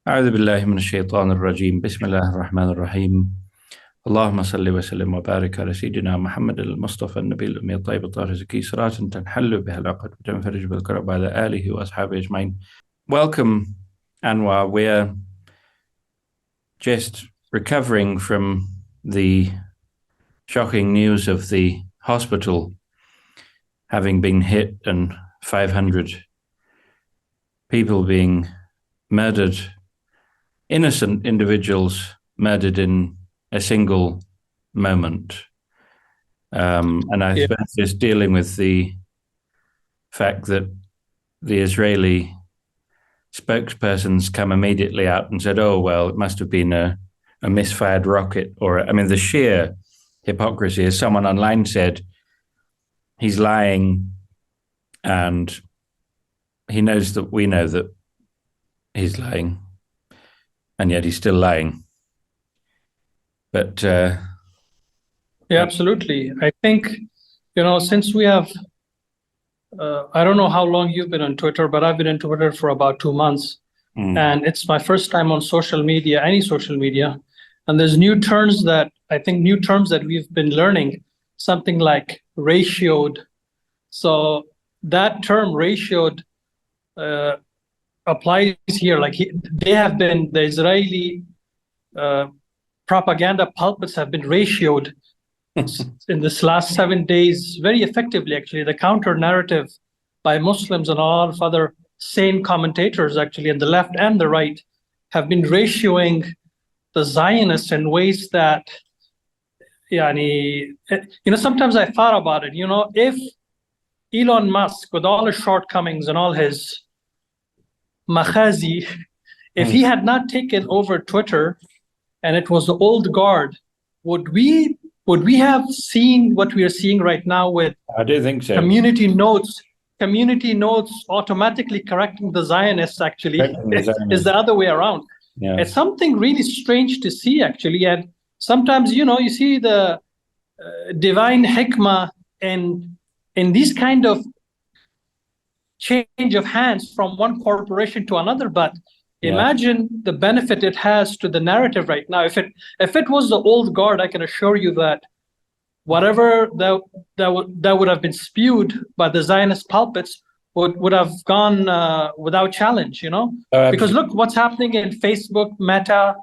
أعوذ بالله من الشيطان الرجيم بسم الله الرحمن الرحيم اللهم صل وسلم وبارك على سيدنا محمد المصطفى النبي الأمي الطيب الطاهر الزكي صلاة تنحل بها العقد وتنفرج بالكرب على آله وأصحابه أجمعين. Welcome, Anwar. We're just recovering from the shocking news of the hospital having been hit and 500 people being murdered, innocent individuals murdered in a single moment. And I suppose just dealing with the fact that the Israeli spokespersons come immediately out and said, oh, well, it must have been a misfired rocket. Or, I mean, the sheer hypocrisy, as someone online said, he's lying and he knows that we know that he's lying, and yet he's still lying. But yeah, absolutely. I think, since we have, I don't know how long you've been on Twitter, but I've been on Twitter for about 2 months. And it's my first time on social media, any social media. And there's new terms that we've been learning, something like ratioed. So that term ratioed applies here. Like the Israeli propaganda pulpits have been ratioed in this last 7 days very effectively. Actually, the counter narrative by Muslims and a lot of other sane commentators, actually, on the left and the right, have been ratioing the Zionists in ways that, sometimes I thought about it. If Elon Musk, with all his shortcomings and all his makhazi, if he had not taken over Twitter and it was the old guard, would we have seen what we are seeing right now with I do think so. community notes automatically correcting the Zionists? Actually, is the other way around. Yeah. It's something really strange to see, actually. And sometimes, you see the divine hikmah in these kind of change of hands from one corporation to another. But imagine the benefit it has to the narrative right now. If it was the old guard, I can assure you that whatever that would have been spewed by the Zionist pulpits would have gone without challenge, because look what's happening in Facebook, Meta,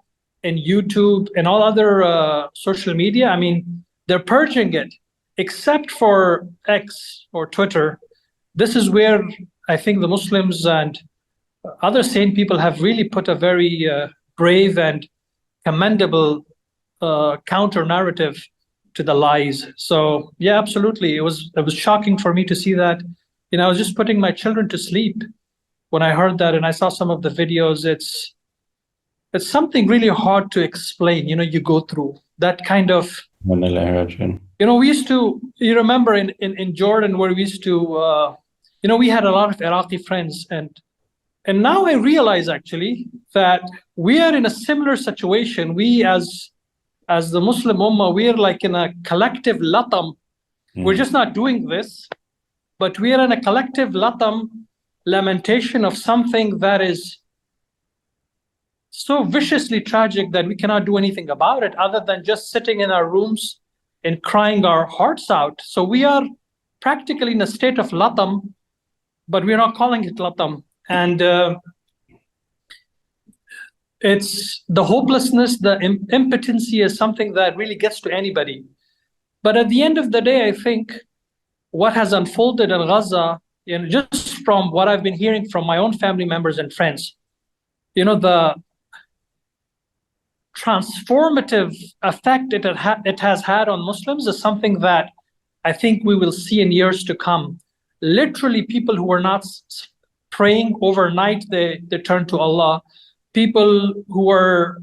and YouTube, and all other social media. I mean, they're purging it, except for X or Twitter. This is where I think the Muslims and other sane people have really put a very brave and commendable counter narrative to the lies. So yeah, absolutely, it was shocking for me to see that. I was just putting my children to sleep when I heard that, and I saw some of the videos. It's something really hard to explain. You go through that kind of. We used to. You remember in Jordan where we used to. We had a lot of Iraqi friends, and now I realize actually that we are in a similar situation. We as the Muslim Ummah, we are like in a collective latam. We're just not doing this, but we are in a collective latam, lamentation of something that is so viciously tragic that we cannot do anything about it other than just sitting in our rooms and crying our hearts out. So we are practically in a state of latam, but we're not calling it latam. And it's the hopelessness, the impotency is something that really gets to anybody. But at the end of the day, I think what has unfolded in Gaza, just from what I've been hearing from my own family members and friends, the transformative effect it has had on Muslims is something that I think we will see in years to come. Literally, people who were not praying overnight, they turn to Allah. People who were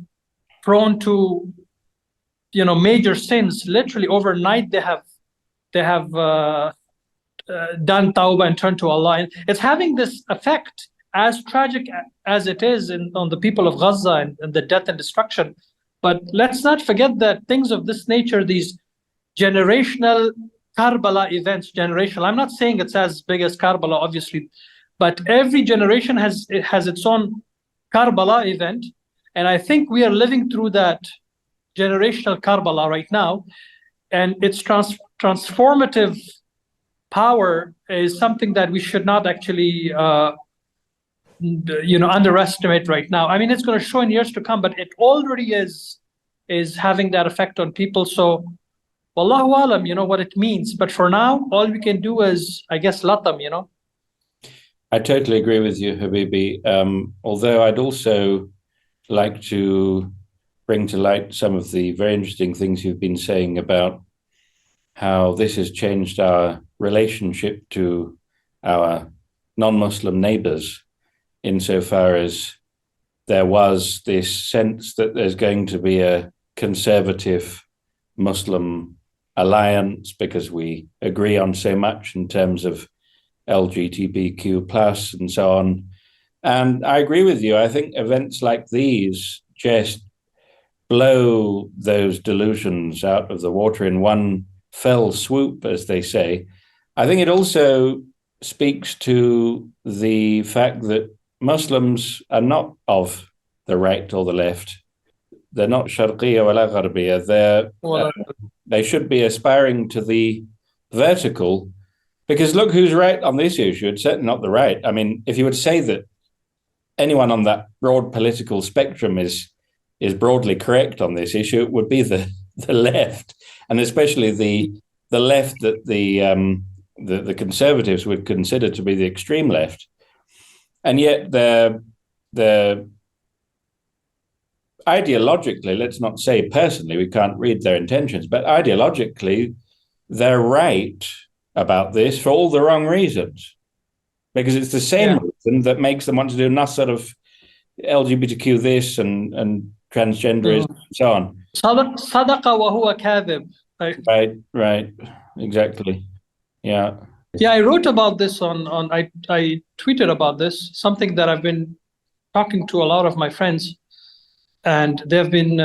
prone to, major sins, literally overnight they have done tawbah and turned to Allah. And it's having this effect, as tragic as it is on the people of Gaza and the death and destruction. But let's not forget that things of this nature, these generational Karbala events, I'm not saying it's as big as Karbala, obviously, but every generation has its own Karbala event. And I think we are living through that generational Karbala right now. And its transformative power is something that we should not actually underestimate right now. I mean, it's going to show in years to come, but it already is having that effect on people. So wallahu alam, what it means. But for now, all we can do is, I guess, latam. I totally agree with you, Habibi. Although I'd also like to bring to light some of the very interesting things you've been saying about how this has changed our relationship to our non-Muslim neighbors, insofar as there was this sense that there's going to be a conservative Muslim alliance because we agree on so much in terms of LGBTQ plus and so on. And I agree with you. I think events like these just blow those delusions out of the water in one fell swoop, as they say. I think it also speaks to the fact that Muslims are not of the right or the left. They're not sharqiyya wala gharbiyya. They should be aspiring to the vertical, because look who's right on this issue. It's certainly not the right. I mean, if you would say that anyone on that broad political spectrum is broadly correct on this issue, it would be the left, and especially the left that the conservatives would consider to be the extreme left. And yet they're ideologically, let's not say personally, we can't read their intentions, but ideologically, they're right about this for all the wrong reasons. Because it's the same reason that makes them want to do nasr of LGBTQ this and transgenderism and so on. Sadaqa wa huwa kadhib. Right. Exactly. Yeah. Yeah, I wrote about this I tweeted about this, something that I've been talking to a lot of my friends, and they've been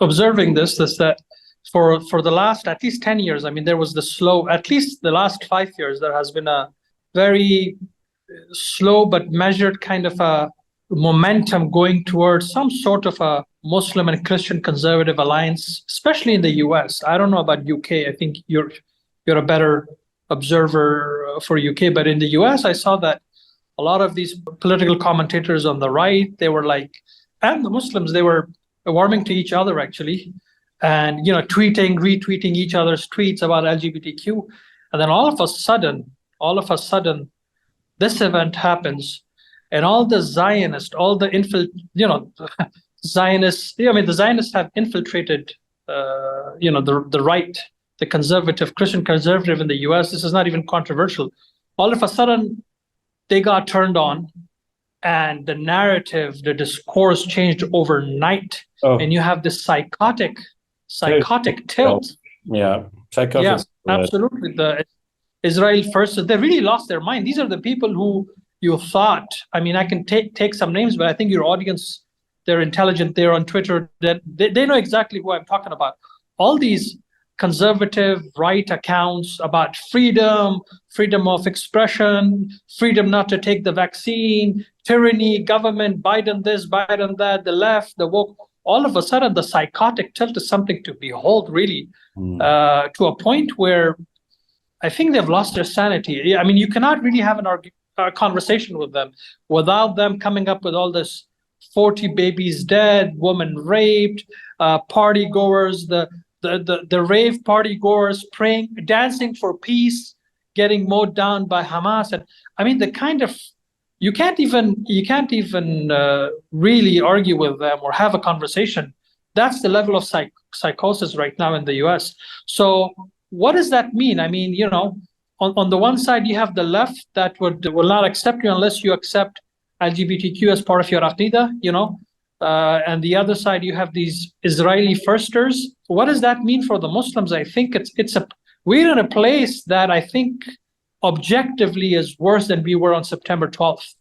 observing this that for the last at least 10 years, I mean, there was at least the last 5 years, there has been a very slow but measured kind of a momentum going towards some sort of a Muslim and Christian conservative alliance, especially in the US. I don't know about UK. I think you're a better observer for UK, but in the US, I saw that a lot of these political commentators on the right, they were like, and the Muslims, they were warming to each other actually, and retweeting each other's tweets about LGBTQ, and then all of a sudden, this event happens, and all the Zionists, Zionists. I mean, the Zionists have infiltrated, the right, the conservative, Christian conservative in the U.S. This is not even controversial. All of a sudden, they got turned on, and the narrative, the discourse changed overnight, and you have this psychotic tilt. Yeah, psychotic. Yeah, absolutely. The Israel first, they really lost their mind. These are the people who you thought. I mean, I can take some names, but I think your audience, they're intelligent. They're on Twitter. That they know exactly who I'm talking about. All these conservative right accounts about freedom of expression, freedom not to take the vaccine, tyranny, government, Biden this, Biden that, the left, the woke. All of a sudden, the psychotic tilt is something to behold, really, to a point where I think they've lost their sanity. I mean, you cannot really have a conversation with them without them coming up with all this 40 babies dead, woman raped, party goers, the rave party goers praying, dancing for peace, getting mowed down by Hamas. And I mean, the kind of, you can't even really argue with them or have a conversation. That's the level of psychosis right now in the US. So what does that mean? I mean, on the one side, you have the left that will not accept you unless you accept LGBTQ as part of your aqidah, and the other side, you have these Israeli firsters. What does that mean for the Muslims? I think we're in a place that I think objectively is worse than we were on September 12th.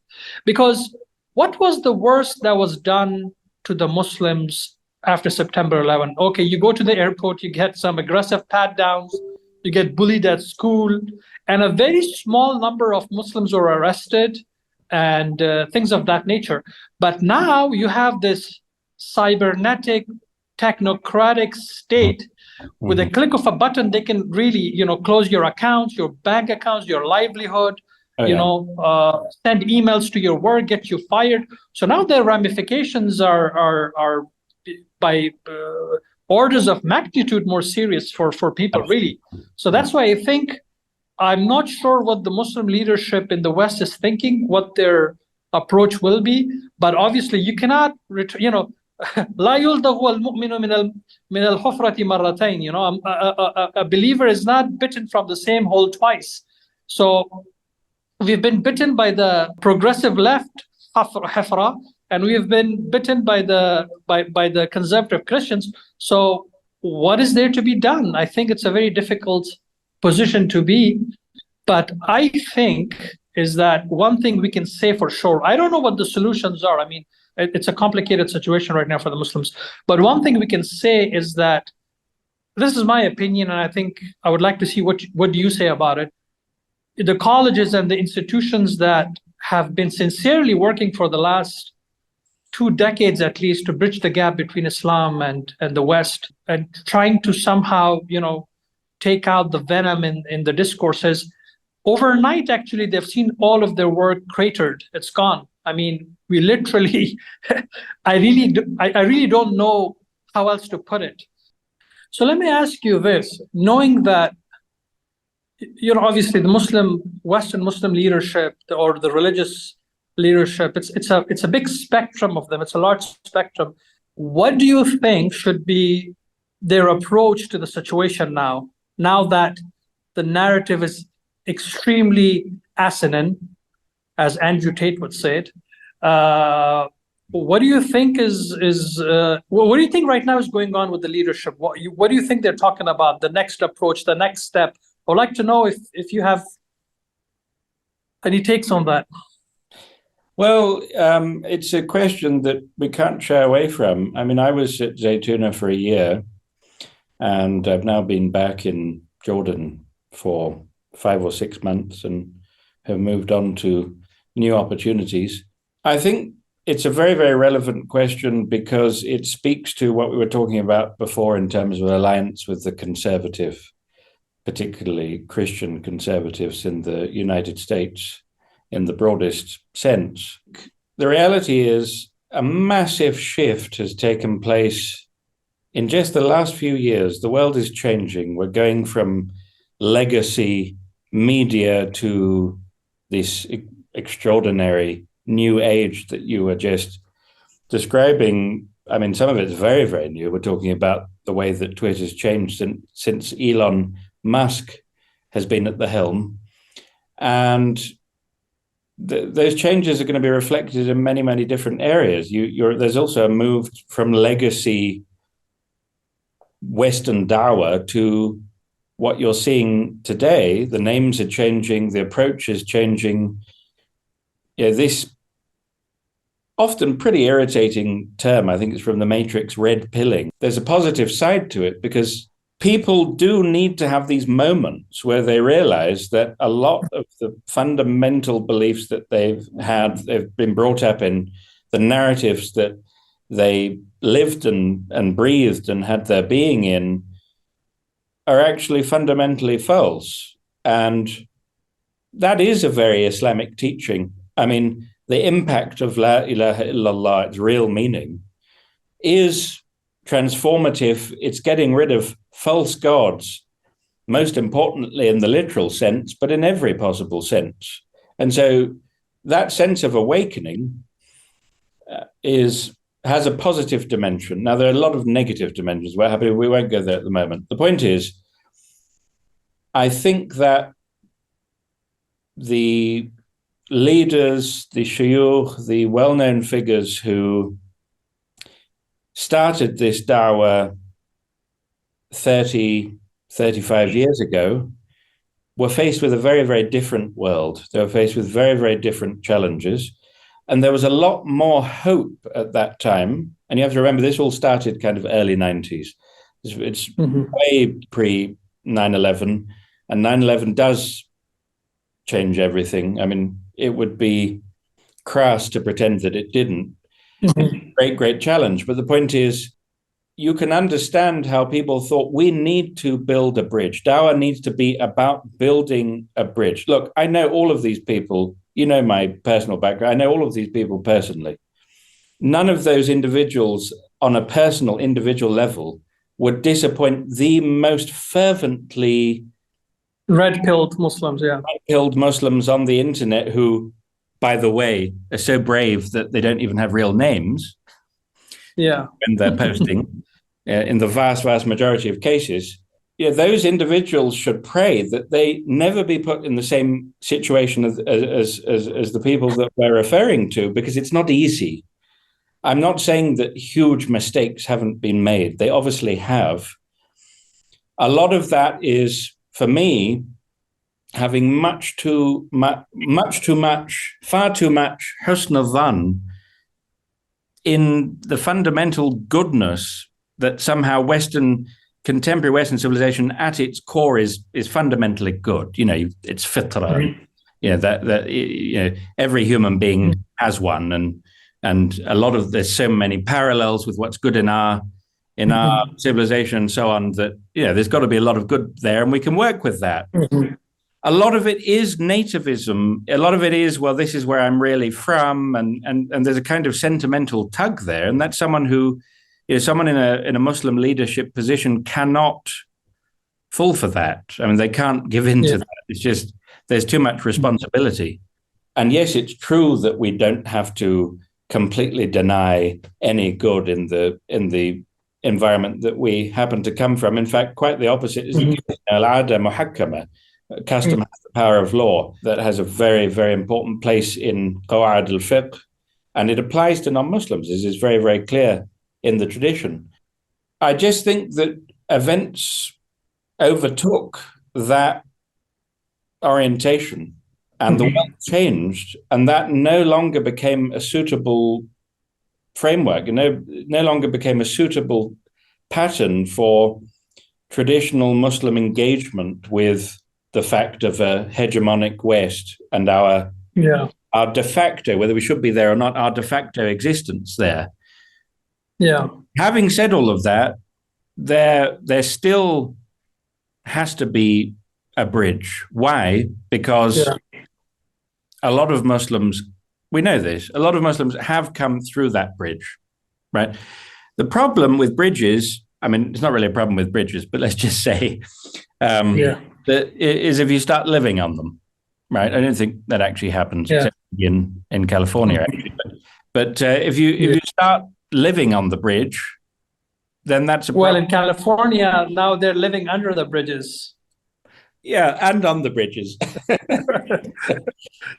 Because what was the worst that was done to the Muslims after September 11? Okay, you go to the airport, you get some aggressive pat downs, you get bullied at school, and a very small number of Muslims were arrested and things of that nature. But now you have this cybernetic, technocratic state. With a click of a button, they can really, close your accounts, your bank accounts, your livelihood, send emails to your work, get you fired. So now the ramifications are by orders of magnitude more serious for people, really. So that's why I think I'm not sure what the Muslim leadership in the West is thinking, what their approach will be. But obviously, you cannot, لا يلدغ المؤمن من الحفرة مرتين. A believer is not bitten from the same hole twice. So we've been bitten by the progressive left, حفرة, and we have been bitten by the conservative Christians. So what is there to be done? I think it's a very difficult position to be. But I think is that one thing we can say for sure. I don't know what the solutions are. I mean, it's a complicated situation right now for the Muslims. But one thing we can say is that this is my opinion, and I think I would like to see what do you say about it. The colleges and the institutions that have been sincerely working for the last 2 decades at least to bridge the gap between Islam and the West, and trying to somehow, take out the venom in the discourses. Overnight, actually, they've seen all of their work cratered. It's gone. I mean, we literally, I really don't know how else to put it. So let me ask you this, knowing that, obviously the Western Muslim leadership or the religious leadership, it's a big spectrum of them. It's a large spectrum. What do you think should be their approach to the situation now that the narrative is extremely asinine, as Andrew Tate would say it? What do you think what do you think right now is going on with the leadership? What do you think they're talking about? The next approach, the next step? I would like to know if you have any takes on that. Well, it's a question that we can't shy away from. I mean, I was at Zaytuna for a year, and I've now been back in Jordan for 5 or 6 months and have moved on to new opportunities. I think it's a very, very relevant question because it speaks to what we were talking about before in terms of alliance with the conservative, particularly Christian conservatives in the United States in the broadest sense. The reality is a massive shift has taken place in just the last few years. The world is changing. We're going from legacy media to this extraordinary new age that you were just describing. I mean, some of it's very, very new. We're talking about the way that Twitter's changed since Elon Musk has been at the helm. And those changes are going to be reflected in many, many different areas. There's also a move from legacy Western daʿwa to what you're seeing today. The names are changing, the approach is changing. This often pretty irritating term, I think it's from the Matrix, red pilling. There's a positive side to it because people do need to have these moments where they realize that a lot of the fundamental beliefs that they've been brought up in, the narratives that they lived and breathed and had their being in, are actually fundamentally false. And that is a very Islamic teaching. I mean, the impact of La ilaha illallah, its real meaning, is transformative. It's getting rid of false gods, most importantly in the literal sense, but in every possible sense. And so that sense of awakening has a positive dimension. Now, there are a lot of negative dimensions. We won't go there at the moment. The point is, I think that the leaders, the shuyukh, the well-known figures who started this daʿwa 30, 35 years ago were faced with a very, very different world. They were faced with very, very different challenges. And there was a lot more hope at that time. And you have to remember, this all started kind of early 90s. It's way pre 9/11. And 9/11 does change everything. I mean, it would be crass to pretend that it didn't. Great, great challenge. But the point is, you can understand how people thought we need to build a bridge. Dawa needs to be about building a bridge. Look, I know all of these people. You know my personal background. I know all of these people personally. None of those individuals on a personal, individual level would disappoint the most fervently red-pilled Muslims, red-pilled Muslims on the internet who, by the way, are so brave that they don't even have real names. When they're posting, in the vast, vast majority of cases, those individuals should pray that they never be put in the same situation as the people that we're referring to, because it's not easy. I'm not saying that huge mistakes haven't been made. They obviously have. A lot of that is, for me, having far too much husn al-dhan in the fundamental goodness that somehow contemporary Western civilization at its core is fundamentally good. It's fitra. That every human being has one, and there's so many parallels with what's good in our civilization and so on, that there's got to be a lot of good there, and we can work with that. A lot of it is nativism. A lot of it is, well, this is where I'm really from, and there's a kind of sentimental tug there, and that's someone who, someone in a Muslim leadership position cannot fall for that. I mean, they can't give in to that. It's just there's too much responsibility. And yes, it's true that we don't have to completely deny any good in the environment that we happen to come from. In fact, quite the opposite is al-ada muhakkama. Custom has the power of law. That has a very, very important place in qawa'id al-fiqh, and it applies to non-Muslims. This is very, very clear in the tradition. I just think that events overtook that orientation, and the world changed, and that no longer became a suitable framework, no longer became a suitable pattern for traditional Muslim engagement with the fact of a hegemonic West and our de facto, whether we should be there or not, our de facto existence there. Having said all of that, there still has to be a bridge. Why? Because a lot of Muslims, we know this, a lot of Muslims have come through that bridge, right? The problem with bridges, I mean, it's not really a problem with bridges, but let's just say that is if you start living on them, right? I don't think that actually happens except in California, actually. But if you start living on the bridge, then that's a problem. Well, in California, now they're living under the bridges. Yeah, and on the bridges.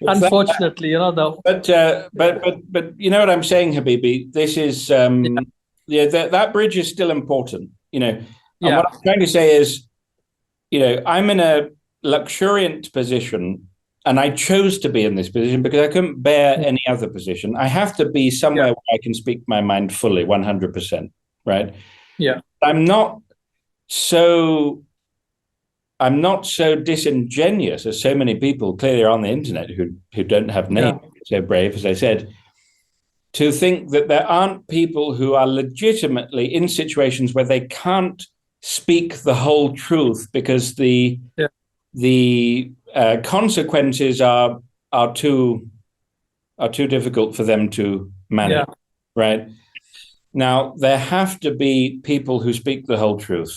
Unfortunately, though. But you know what I'm saying, Habibi? This is that bridge is still important. And what I'm trying to say is, I'm in a luxuriant position, and I chose to be in this position because I couldn't bear any other position. I have to be somewhere where I can speak my mind fully, 100%, right? Yeah. I'm not so disingenuous as so many people clearly are on the internet who don't have names, so brave, as I said, to think that there aren't people who are legitimately in situations where they can't speak the whole truth because the consequences are too difficult for them to manage, right? Now, there have to be people who speak the whole truth,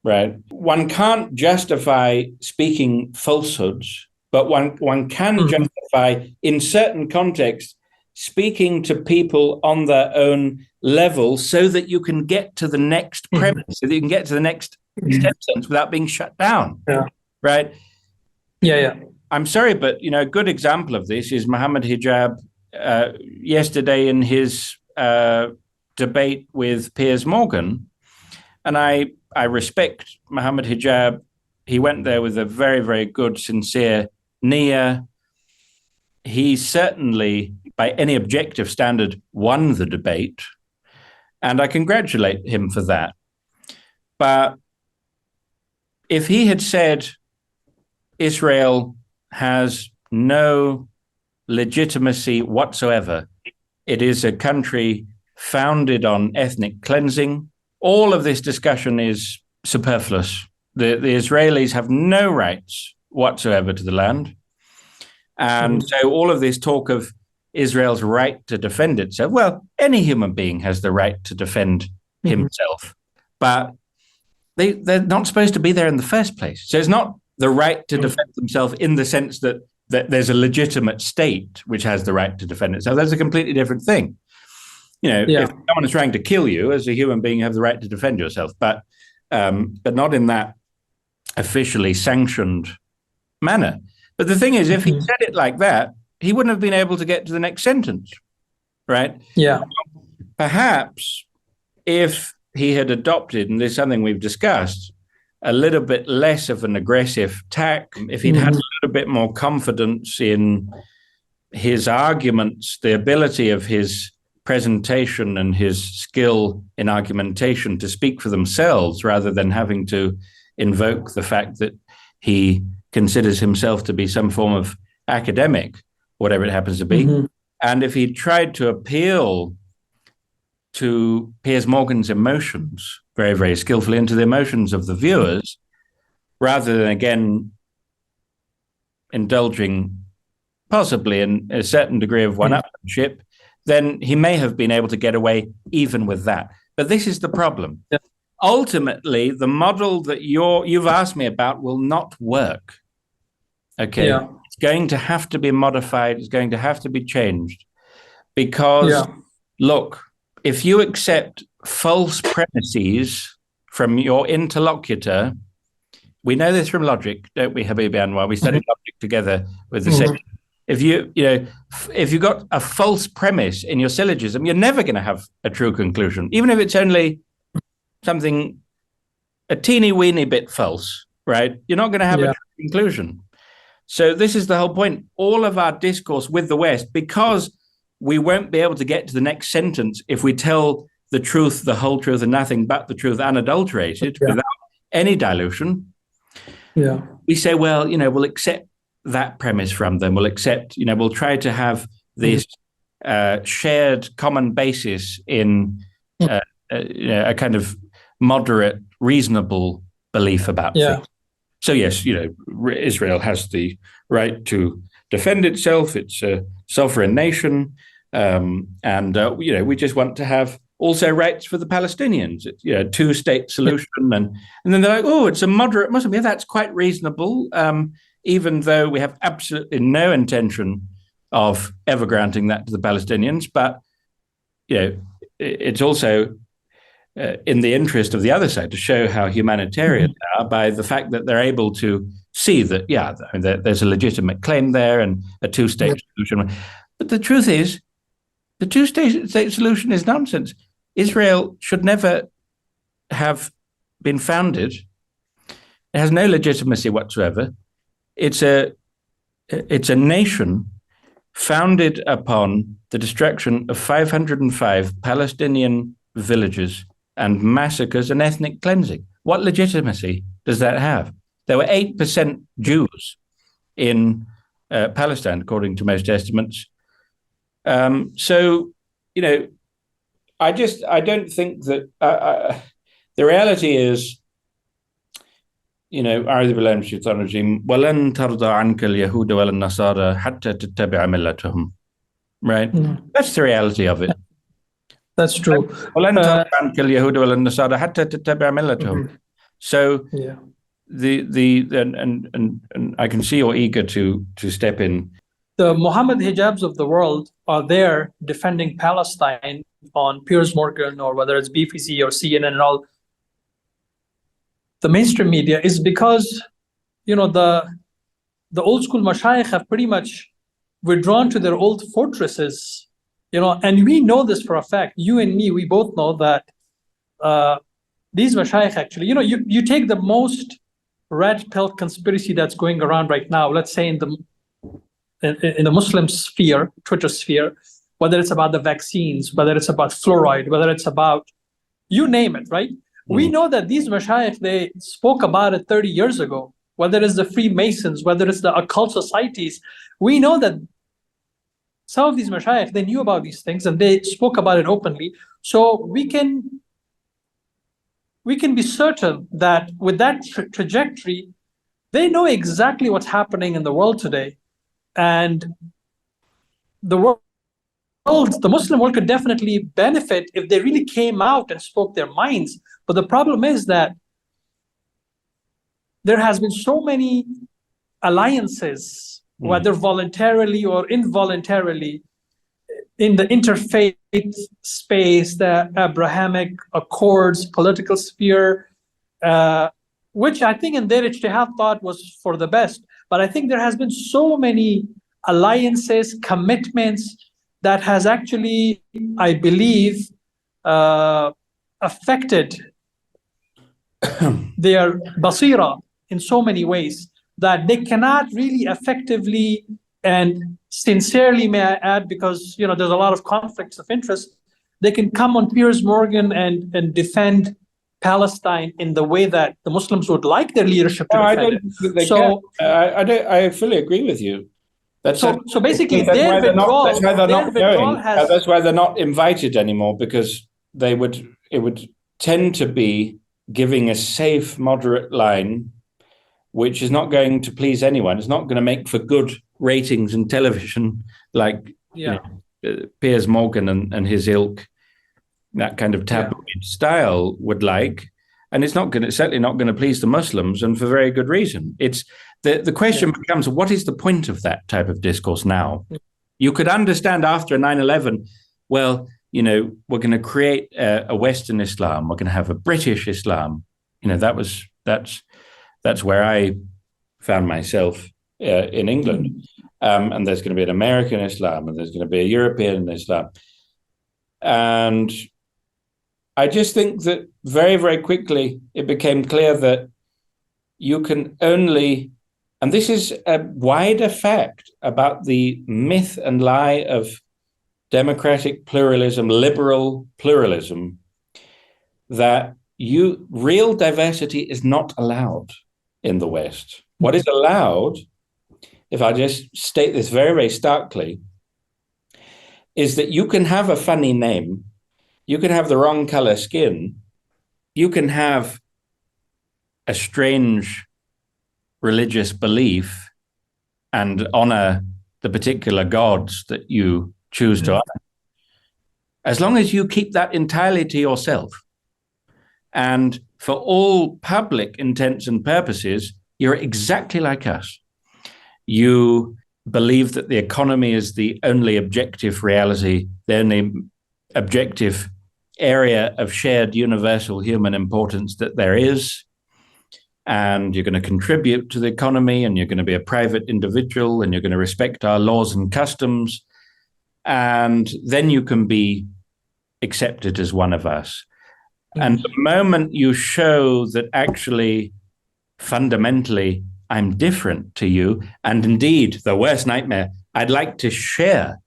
right? One can't justify speaking falsehoods, but one can justify, in certain contexts, speaking to people on their own level so that you can get to the next premise, so that you can get to the next sentence without being shut down, right? I'm sorry, but, a good example of this is Muhammad Hijab yesterday in his debate with Piers Morgan. And I respect Muhammad Hijab. He went there with a very, very good, sincere niyyah. He certainly, by any objective standard, won the debate. And I congratulate him for that. But if he had said Israel has no legitimacy whatsoever. It is a country founded on ethnic cleansing. All of this discussion is superfluous. The Israelis have no rights whatsoever to the land. And so all of this talk of Israel's right to defend itself, well, any human being has the right to defend himself, but they're not supposed to be there in the first place. So it's not the right to defend themselves in the sense that there's a legitimate state which has the right to defend itself. That's a completely different thing. If someone is trying to kill you, as a human being, you have the right to defend yourself, but not in that officially sanctioned manner. But the thing is, if he said it like that, he wouldn't have been able to get to the next sentence, right? Yeah. Perhaps if he had adopted, and this is something we've discussed, a little bit less of an aggressive tack, if he'd had a little bit more confidence in his arguments, the ability of his presentation and his skill in argumentation to speak for themselves rather than having to invoke the fact that he considers himself to be some form of academic, whatever it happens to be. And if he tried to appeal to Piers Morgan's emotions very, very skillfully, and to the emotions of the viewers, rather than, again, indulging possibly in a certain degree of one-upmanship, then he may have been able to get away even with that. But this is the problem. Yeah. Ultimately, the model that you've asked me about will not work. Okay, It's going to have to be modified. It's going to have to be changed because, look, if you accept false premises from your interlocutor, we know this from logic, don't we, Habib Anwar? We studied logic together with the same. If you got a false premise in your syllogism, you're never going to have a true conclusion, even if it's only something a teeny weeny bit false, right? You're not going to have a true conclusion. So this is the whole point. All of our discourse with the West, because we won't be able to get to the next sentence if we tell the truth, the whole truth, and nothing but the truth, unadulterated, without any dilution. Yeah. We say, well, we'll accept that premise from them. We'll accept, we'll try to have this shared common basis in a kind of moderate, reasonable belief about things. So yes, Israel has the right to defend itself. It's a sovereign nation, and we just want to have also rights for the Palestinians. It's a two-state solution, and then they're like, oh, it's a moderate Muslim. Yeah, that's quite reasonable, even though we have absolutely no intention of ever granting that to the Palestinians. But it's also in the interest of the other side to show how humanitarian they are by the fact that they're able to see that, there's a legitimate claim there and a two-state solution. But the truth is, the two-state solution is nonsense. Israel should never have been founded. It has no legitimacy whatsoever. It's a nation founded upon the destruction of 505 Palestinian villages and massacres and ethnic cleansing. What legitimacy does that have? There were 8% Jews in Palestine, according to most estimates. I don't think that the reality is, أعوذ بالله من الشيطان الرجيم ولن ترضى عنك اليهود ولا النصارى حتى تتبع ملتهم. Right? That's the reality of it. That's true. ولن ترضى عنك اليهود ولا النصارى حتى تتبع ملتهم. So and I can see you're eager to step in. The Muhammad Hijabs of the world are there defending Palestine on Piers Morgan, or whether it's BBC or CNN and all the mainstream media, is because the old school mashayikh have pretty much withdrawn to their old fortresses, and we know this for a fact. You and me, we both know that these mashayikh actually, you take the most red pill conspiracy that's going around right now, let's say in the Muslim sphere, Twitter sphere, whether it's about the vaccines, whether it's about fluoride, whether it's about, you name it, right? We know that these mashayikh, they spoke about it 30 years ago, whether it's the Freemasons, whether it's the occult societies. We know that some of these mashayikh, they knew about these things and they spoke about it openly. So we can be certain that with that trajectory, they know exactly what's happening in the world today. And the Muslim world could definitely benefit if they really came out and spoke their minds. But the problem is that there has been so many alliances, whether voluntarily or involuntarily, in the interfaith space, the Abrahamic Accords, political sphere, which I think in their ijtihad thought was for the best. But I think there has been so many alliances, commitments that has actually, I believe, affected their basira in so many ways that they cannot really effectively and sincerely, may I add, because there's a lot of conflicts of interest, they can come on Piers Morgan and defend Palestine in the way that the Muslims would like their leadership to defend it. I fully agree with you. So basically, their withdrawal has. That's why they're not invited anymore, because it would tend to be giving a safe, moderate line, which is not going to please anyone. It's not going to make for good ratings in television, like Piers Morgan and his ilk, that kind of tabloid style would like. And it's certainly not going to please the Muslims, and for very good reason. It's the question becomes, what is the point of that type of discourse now? You could understand after 9/11, well, we're going to create a Western Islam. We're going to have a British Islam. That's where I found myself in England. And there's going to be an American Islam, and there's going to be a European Islam. And I just think that very, very quickly it became clear that you can only, and this is a wider fact about the myth and lie of democratic pluralism, liberal pluralism, that real diversity is not allowed in the West. What is allowed, if I just state this very, very starkly, is that you can have a funny name, you can have the wrong color skin, you can have a strange religious belief and honor the particular gods that you choose to honor, as long as you keep that entirely to yourself. And for all public intents and purposes, you're exactly like us. You believe that the economy is the only objective reality, the only objective area of shared universal human importance that there is. And you're going to contribute to the economy, and you're going to be a private individual, and you're going to respect our laws and customs. And then you can be accepted as one of us. And the moment you show that actually, fundamentally, I'm different to you, and indeed, the worst nightmare, I'd like to share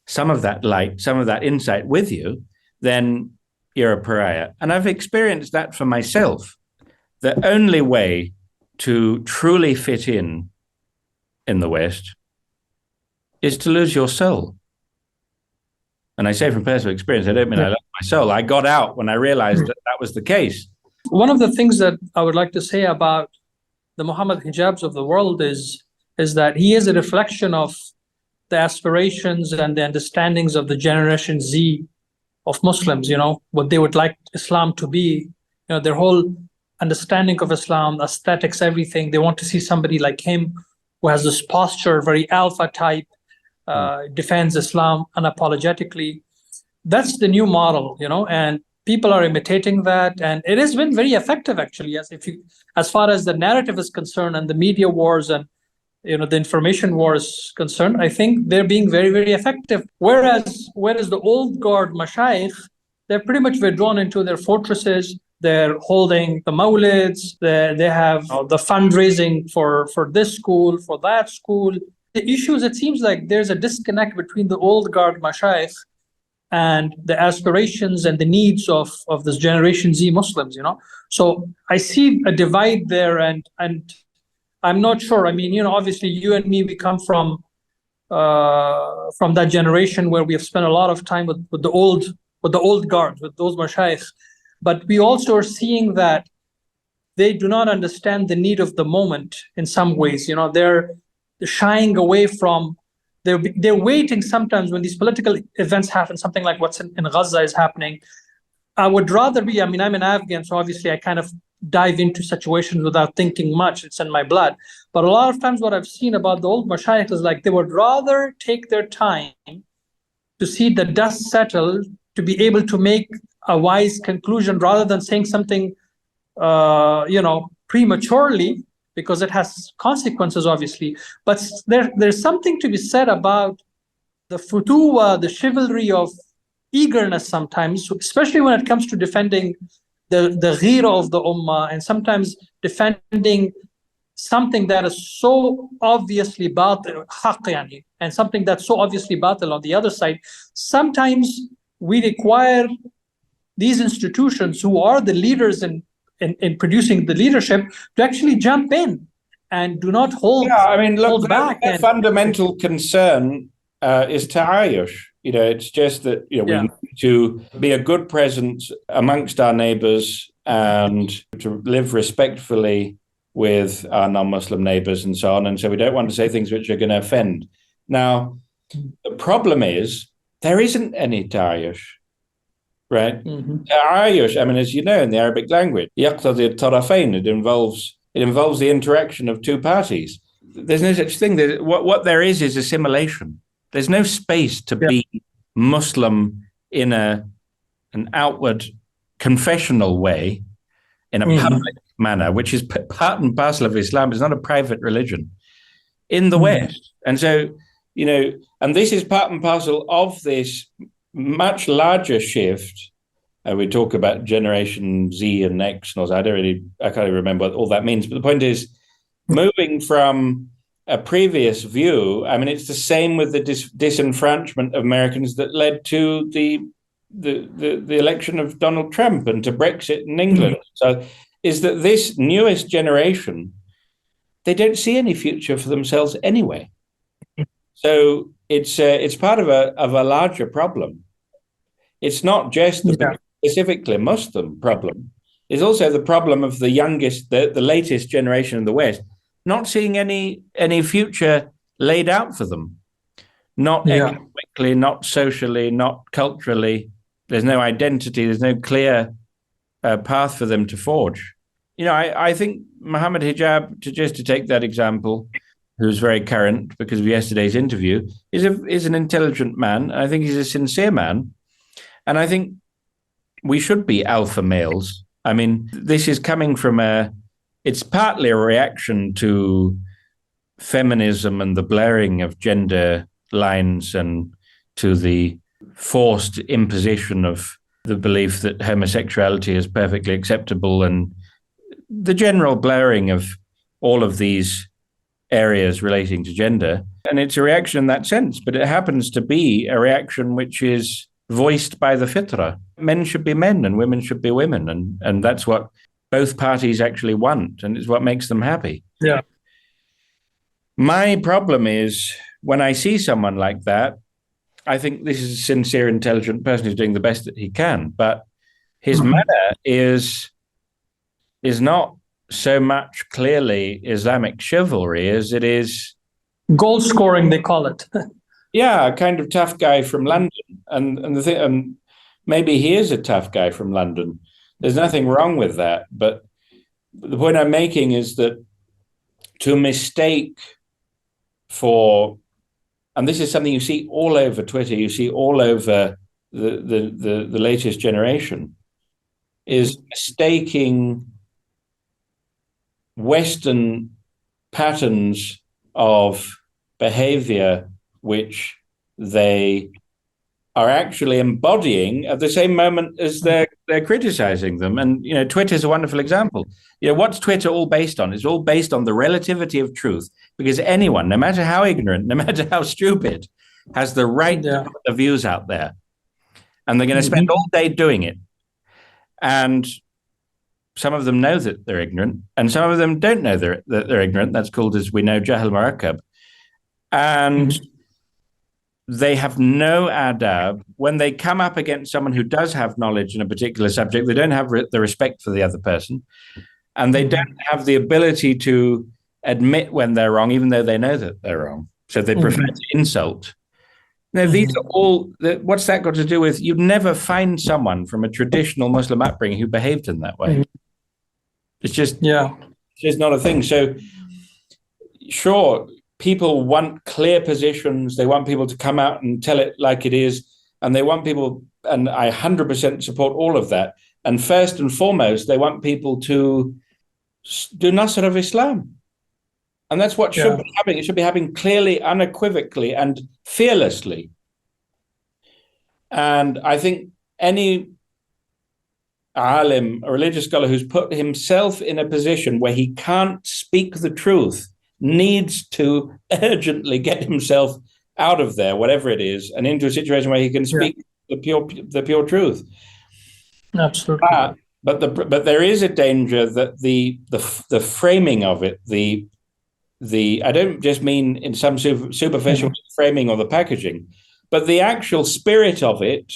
some of that light, some of that insight with you, then you're a pariah. And I've experienced that for myself. The only way to truly fit in the West is to lose your soul. And I say from personal experience, I don't mean I lost my soul. I got out when I realized that was the case. One of the things that I would like to say about the Muhammad Hijabs of the world is that he is a reflection of the aspirations and the understandings of the Generation Z of Muslims, what they would like Islam to be, their whole understanding of Islam, aesthetics, everything. They want to see somebody like him who has this posture, very alpha type, defends Islam unapologetically. That's the new model, and people are imitating that, and it has been very effective, actually. As far as the narrative is concerned, and the media wars and the information war is concerned, I think they're being very, very effective. Whereas the old guard mashayikh, they're pretty much withdrawn into their fortresses. They're holding the mawlids. They have the fundraising for this school, for that school. The issues, it seems like there's a disconnect between the old guard mashayikh and the aspirations and the needs of this Generation Z Muslims, So I see a divide there, and I'm not sure. I mean, obviously you and me, we come from from that generation where we have spent a lot of time with the old guard, with those mashayikh. But we also are seeing that they do not understand the need of the moment in some ways. They're shying away from, they're waiting sometimes when these political events happen, something like what's in Gaza is happening. I would rather be, I'm an Afghan, so obviously I kind of dive into situations without thinking much. It's in my blood. But a lot of times what I've seen about the old mashayikh is like they would rather take their time to see the dust settle, to be able to make a wise conclusion rather than saying something, prematurely, because it has consequences, obviously. But there's something to be said about the futuwa, the chivalry of eagerness sometimes, especially when it comes to defending the ghira of the ummah, and sometimes defending something that is so obviously batil, haqq yani, and something that's so obviously batil on the other side. Sometimes we require these institutions who are the leaders in producing the leadership to actually jump in and do not hold back. The fundamental concern is ta'ayush. It's just that we need to be a good presence amongst our neighbors and to live respectfully with our non-Muslim neighbors and so on. And so we don't want to say things which are going to offend. Now, the problem is there isn't any ta'ayush. Right? Ta'ayush, as you know, in the Arabic language, yaqtadi al-tarafayn, it involves the interaction of two parties. There's no such thing. What there is assimilation. There's no space to be Muslim in an outward confessional way, in a public manner, which is part and parcel of Islam. It's not a private religion in the West. And so, and this is part and parcel of this much larger shift. We talk about Generation Z and X, and I can't even remember what all that means. But the point is, moving from a previous view, it's the same with the disenfranchisement of Americans that led to the election of Donald Trump and to Brexit in England. So, is that this newest generation, they don't see any future for themselves anyway. So it's part of a larger problem. It's not just the specifically Muslim problem. It's also the problem of the youngest, the latest generation in the West, not seeing any future laid out for them. Not economically, not socially, not culturally. There's no identity. There's no clear path for them to forge. I think Muhammad Hijab, to take that example, who's very current because of yesterday's interview, is an intelligent man. I think he's a sincere man. And I think we should be alpha males. This is coming from it's partly a reaction to feminism and the blurring of gender lines and to the forced imposition of the belief that homosexuality is perfectly acceptable and the general blurring of all of these areas relating to gender. And it's a reaction in that sense, but it happens to be a reaction which is voiced by the fitrah. Men should be men and women should be women. And that's what both parties actually want. And it's what makes them happy. Yeah. My problem is when I see someone like that, I think this is a sincere, intelligent person who's doing the best that he can. But his manner is not so much clearly Islamic chivalry as it is goal scoring, they call it. Yeah, a kind of tough guy from London. And the thing, maybe he is a tough guy from London. There's nothing wrong with that. But the point I'm making is that to mistake for, and this is something you see all over Twitter, you see all over the latest generation, is mistaking Western patterns of behavior which they are actually embodying at the same moment as they're criticizing them. And, Twitter is a wonderful example. What's Twitter all based on? It's all based on the relativity of truth, because anyone, no matter how ignorant, no matter how stupid, has the right to put the views out there. And they're going to spend all day doing it. And some of them know that they're ignorant, and some of them don't know that they're ignorant. That's called, as we know, Jahl Murakkab. And they have no adab. When they come up against someone who does have knowledge in a particular subject, they don't have the respect for the other person, and they don't have the ability to admit when they're wrong, even though they know that they're wrong. So they prefer to insult. Now, these are all, what's that got to do with, you'd never find someone from a traditional Muslim upbringing who behaved in that way. It's just not a thing. So sure, people want clear positions. They want people to come out and tell it like it is. And they want people, and I 100% support all of that. And first and foremost, they want people to do Nasr of Islam. And that's what should be happening. It should be happening clearly, unequivocally, and fearlessly. And I think any alim, a religious scholar who's put himself in a position where he can't speak the truth, needs to urgently get himself out of there, whatever it is, and into a situation where he can speak the pure truth. Absolutely. But there is a danger that the framing of it, I don't just mean in some superficial framing or the packaging, but the actual spirit of it,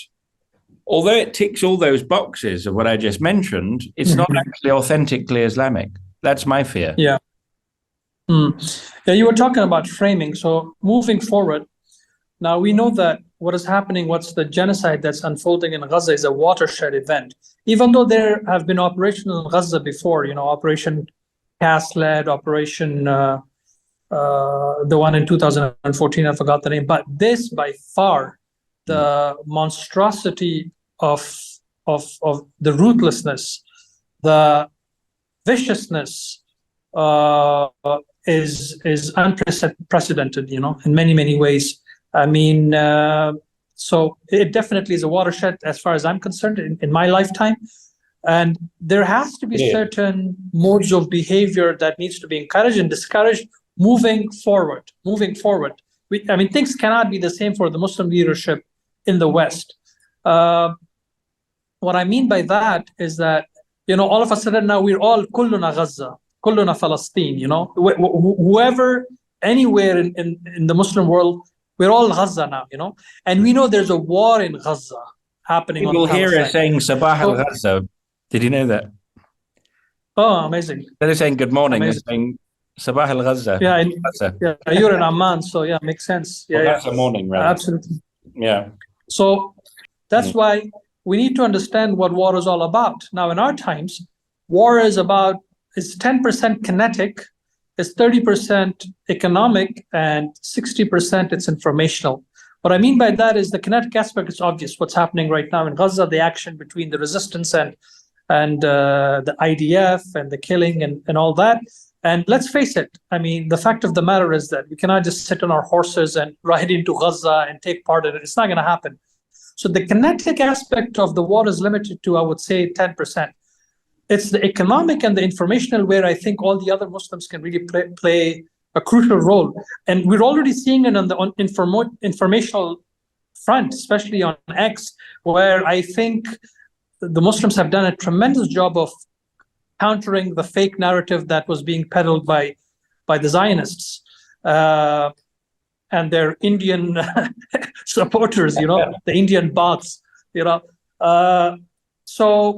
although it ticks all those boxes of what I just mentioned, it's not actually authentically Islamic. That's my fear. Yeah. Yeah, you were talking about framing. So moving forward, now we know that what is happening, what's the genocide that's unfolding in Gaza is a watershed event. Even though there have been operations in Gaza before, Operation Cast-Lead, Operation, the one in 2014, I forgot the name, but this by far, the monstrosity of the ruthlessness, the viciousness is unprecedented, in many ways. I mean, so it definitely is a watershed as far as I'm concerned in my lifetime. And there has to be certain modes of behavior that needs to be encouraged and discouraged moving forward. Things cannot be the same for the Muslim leadership in the West. What I mean by that is that, all of a sudden now we're all kulluna Gaza, kulluna Palestine, whoever, anywhere in the Muslim world, we're all Gaza now, and we know there's a war in Gaza happening. People here are saying Sabah al-Gaza. Did you know that? Oh, amazing. They're saying good morning. They're saying Sabah al-Gaza. Yeah, you're in Amman, so yeah, makes sense. Yeah, that's a morning, right? Absolutely. Yeah. So that's why we need to understand what war is all about. Now, in our times, war is 10% kinetic, it's 30% economic, and 60% it's informational. What I mean by that is the kinetic aspect is obvious. What's happening right now in Gaza, the action between the resistance and the IDF and the killing and all that. And let's face it, the fact of the matter is that we cannot just sit on our horses and ride into Gaza and take part in it. It's not going to happen. So the kinetic aspect of the war is limited to, I would say, 10%. It's the economic and the informational where I think all the other Muslims can really play a crucial role. And we're already seeing it on the informational front, especially on X, where I think the Muslims have done a tremendous job of countering the fake narrative that was being peddled by the Zionists and their Indian supporters, the Indian bots, So,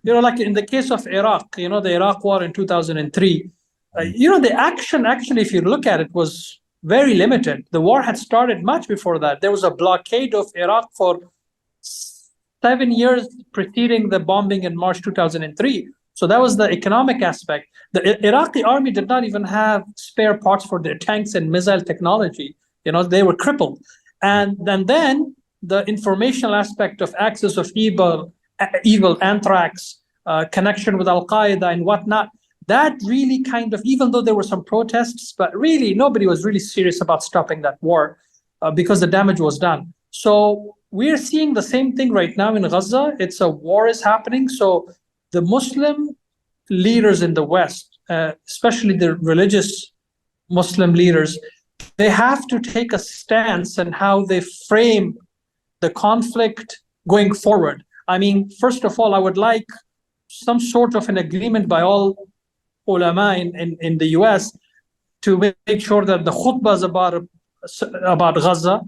like in the case of Iraq, the Iraq war in 2003, the action actually, if you look at it, was very limited. The war had started much before that. There was a blockade of Iraq for 7 years preceding the bombing in March 2003. So that was the economic aspect. The Iraqi army did not even have spare parts for their tanks and missile technology. They were crippled. And then the informational aspect of access of evil anthrax, connection with Al-Qaeda and whatnot, that really kind of, even though there were some protests, but really nobody was really serious about stopping that war because the damage was done. So we're seeing the same thing right now in Gaza. It's a war is happening. So the Muslim leaders in the West, especially the religious Muslim leaders, they have to take a stance on how they frame the conflict going forward. First of all, I would like some sort of an agreement by all ulama in the US to make sure that the khutbah is about Gaza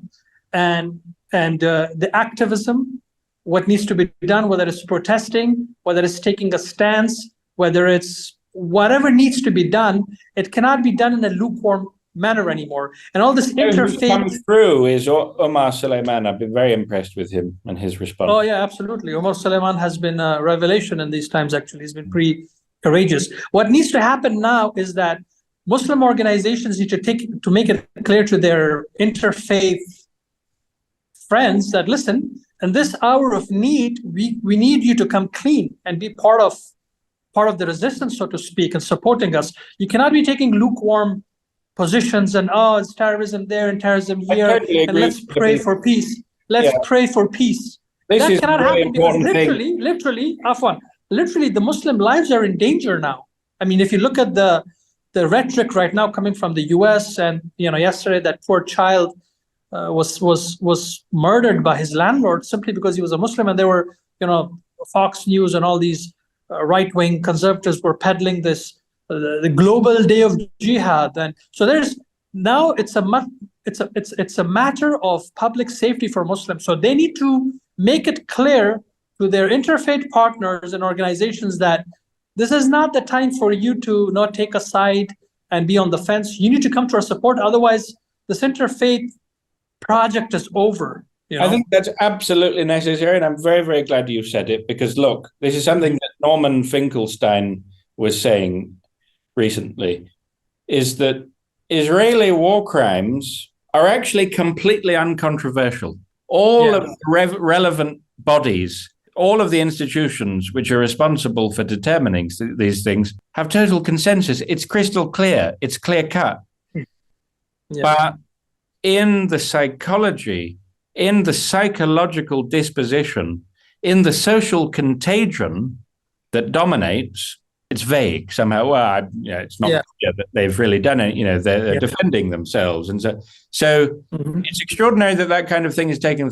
and the activism, what needs to be done, whether it's protesting, whether it's taking a stance, whether it's whatever needs to be done, it cannot be done in a lukewarm manner anymore. And all this interfaith comes through is Omar Suleiman. I've been very impressed with him and his response. Oh yeah, absolutely. Omar Suleiman has been a revelation in these times. Actually, he's been pretty courageous. What needs to happen now is that Muslim organizations need to make it clear to their interfaith friends that, listen, in this hour of need, we need you to come clean and be part of the resistance, so to speak, and supporting us. You cannot be taking lukewarm positions and, oh, it's terrorism there and terrorism here, totally and let's pray for peace. Let's pray for peace. That cannot happen because literally the Muslim lives are in danger now. I mean, if you look at the rhetoric right now coming from the US, and yesterday that poor child was murdered by his landlord simply because he was a Muslim, and there were Fox News and all these right-wing conservatives were peddling this the global day of jihad, and so there's now it's a matter of public safety for Muslims. So they need to make it clear to their interfaith partners and organizations that this is not the time for you to not take a side and be on the fence. You need to come to our support. Otherwise, this interfaith project is over. I think that's absolutely necessary, and I'm very, very glad you said it, because look, this is something that Norman Finkelstein was saying recently, is that Israeli war crimes are actually completely uncontroversial. All of the relevant bodies, all of the institutions which are responsible for determining these things have total consensus. It's crystal clear. It's clear cut. But in the psychology, in the psychological disposition, in the social contagion that dominates, it's vague somehow. Well, it's not clear that they've really done it. They're defending themselves, and so it's extraordinary that kind of thing is taken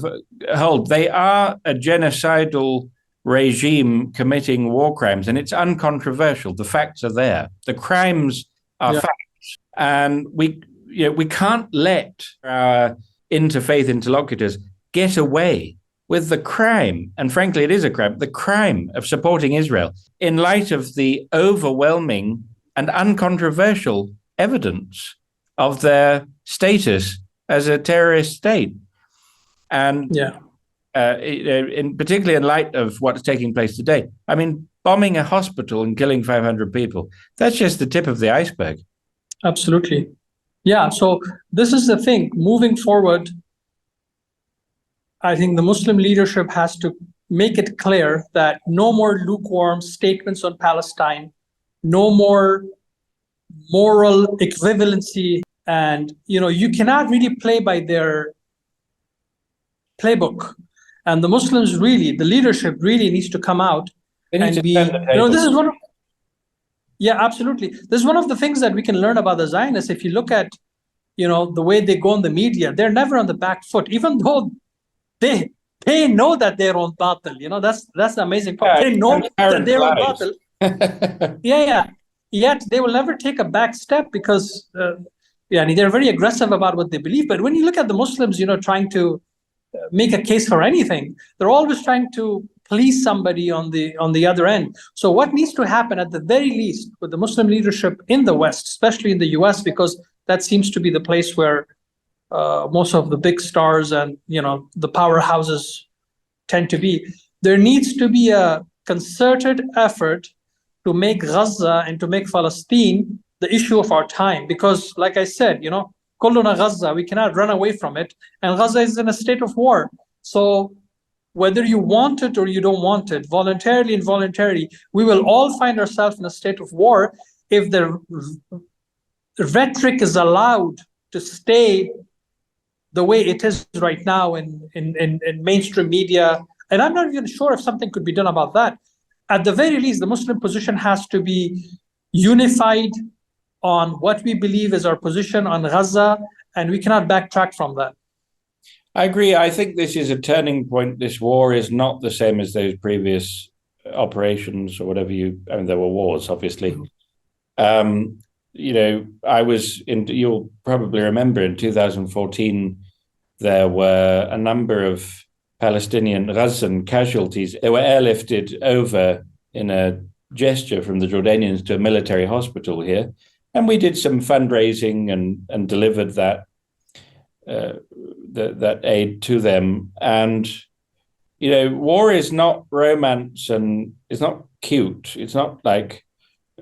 hold. They are a genocidal regime committing war crimes, and it's uncontroversial. The facts are there. The crimes are facts, and we can't let our interfaith interlocutors get away with the crime, and frankly, it is a crime, the crime of supporting Israel in light of the overwhelming and uncontroversial evidence of their status as a terrorist state. And particularly in light of what's taking place today. I mean, bombing a hospital and killing 500 people, that's just the tip of the iceberg. Absolutely. Yeah, so this is the thing. Moving forward, I think the Muslim leadership has to make it clear that no more lukewarm statements on Palestine, no more moral equivalency, and you cannot really play by their playbook. And the Muslims really, the leadership really needs to come out and be. This is one of. Yeah, absolutely. This is one of the things that we can learn about the Zionists. If you look at, the way they go in the media, they're never on the back foot, even though they know that they're on batil. That's the amazing part. They know that they're on batil. Yet they will never take a back step because they're very aggressive about what they believe. But when you look at the Muslims, trying to make a case for anything, they're always trying to please somebody on the other end. So what needs to happen at the very least with the Muslim leadership in the West, especially in the US, because that seems to be the place where most of the big stars and the powerhouses tend to be, there needs to be a concerted effort to make Gaza and to make Palestine the issue of our time. Because like I said, Kulluna Gaza, we cannot run away from it, and Gaza is in a state of war. So whether you want it or you don't want it, voluntarily, involuntarily, we will all find ourselves in a state of war if the rhetoric is allowed to stay the way it is right now in mainstream media. And I'm not even sure if something could be done about that. At the very least, the Muslim position has to be unified on what we believe is our position on Gaza, and we cannot backtrack from that. I agree. I think this is a turning point. This war is not the same as those previous operations or whatever there were wars, obviously. I was you'll probably remember in 2014, there were a number of Palestinian Ghazan casualties. They were airlifted over in a gesture from the Jordanians to a military hospital here. And we did some fundraising and delivered that aid to them. And, you know, war is not romance and it's not cute. It's not like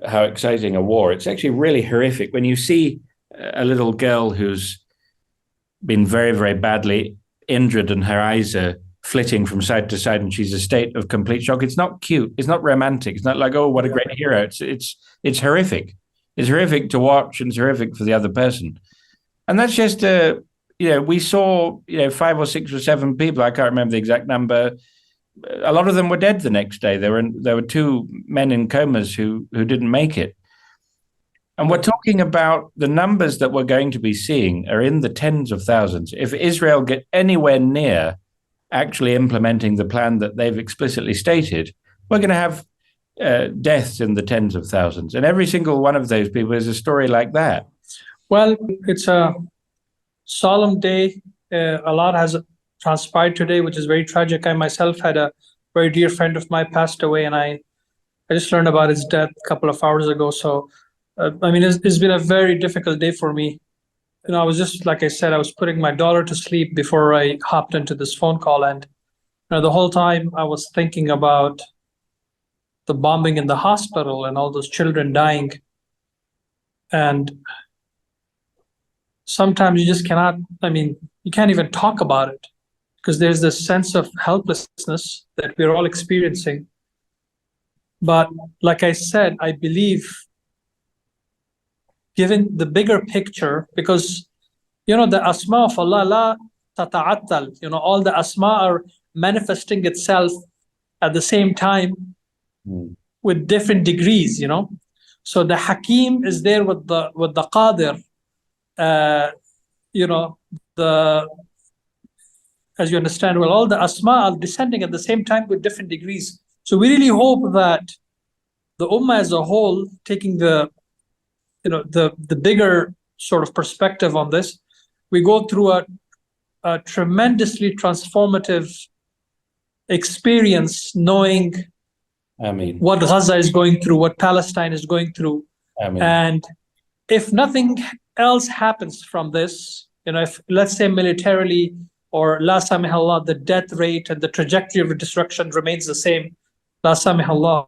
how exciting a war. It's actually really horrific. When you see a little girl who's been very, very badly injured and her eyes are flitting from side to side and she's a state of complete shock, it's not cute. It's not romantic. It's not like, oh, what a great hero. It's horrific. It's horrific to watch and it's horrific for the other person. And that's just, we saw, 5 or 6 or 7 people. I can't remember the exact number. A lot of them were dead the next day. There were 2 men in comas who didn't make it. And we're talking about the numbers that we're going to be seeing are in the tens of thousands. If Israel get anywhere near actually implementing the plan that they've explicitly stated, we're going to have deaths in the tens of thousands. And every single one of those people is a story like that. Well, it's a solemn day. A lot has transpired today, which is very tragic. I myself had a very dear friend of mine passed away, and I just learned about his death a couple of hours ago. So, it's been a very difficult day for me. I was just, like I said, I was putting my daughter to sleep before I hopped into this phone call. And the whole time I was thinking about the bombing in the hospital and all those children dying. And sometimes you just cannot, you can't even talk about it because there's this sense of helplessness that we're all experiencing. But like I said, I believe given the bigger picture, because, the asma of Allah, la tata'attal, all the asma are manifesting itself at the same time with different degrees, So the Hakim is there with the Qadir, as you understand, well, all the asma are descending at the same time with different degrees. So we really hope that the Ummah as a whole, taking the bigger sort of perspective on this, we go through a tremendously transformative experience knowing what Gaza is going through, what Palestine is going through. And if nothing else happens from this, if, let's say, militarily or la samih Allah, the death rate and the trajectory of destruction remains the same, la samih Allah,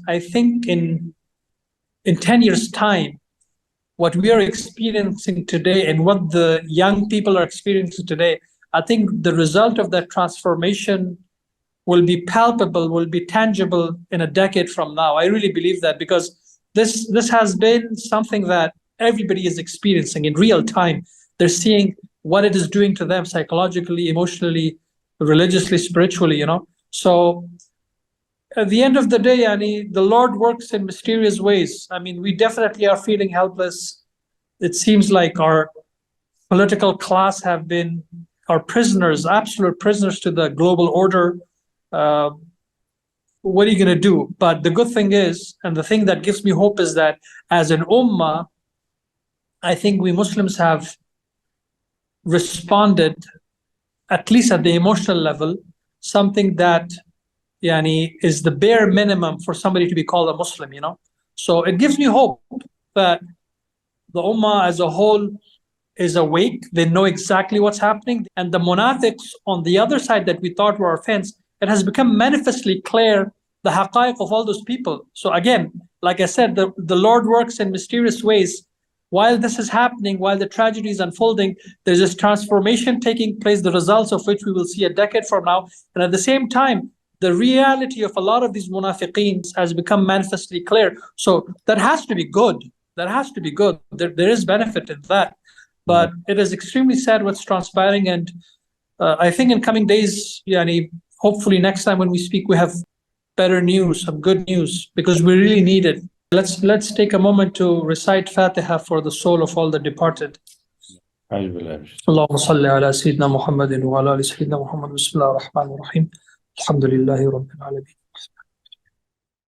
I think in 10 years' time, what we are experiencing today and what the young people are experiencing today, I think the result of that transformation will be palpable, will be tangible in a decade from now. I really believe that, because this has been something that everybody is experiencing in real time. They're seeing what it is doing to them psychologically, emotionally, religiously, spiritually, So at the end of the day, the Lord works in mysterious ways. We definitely are feeling helpless. It seems like our political class are prisoners, absolute prisoners to the global order. What are you going to do? But the good thing is, and the thing that gives me hope is that as an ummah, I think we Muslims have responded, at least at the emotional level, something that is the bare minimum for somebody to be called a Muslim, So it gives me hope that the Ummah as a whole is awake. They know exactly what's happening. And the munafiqs on the other side that we thought were our friends, it has become manifestly clear the haqaiq of all those people. So again, like I said, the Lord works in mysterious ways. While this is happening, while the tragedy is unfolding, there's this transformation taking place, the results of which we will see a decade from now. And at the same time, the reality of a lot of these munafiqeen has become manifestly clear. So that has to be good. That has to be good. There is benefit in that. But it is extremely sad what's transpiring. And I think in coming days, hopefully next time when we speak, we have better news, some good news, because we really need it. Let's take a moment to recite Fatiha for the soul of all the departed. Allahumma salli ala Sayyidina Muhammadin wa ala ali Sayyidina Muhammad. Bismillahir Rahmanir Rahim. Alhamdulillahi Rabbil Alameen.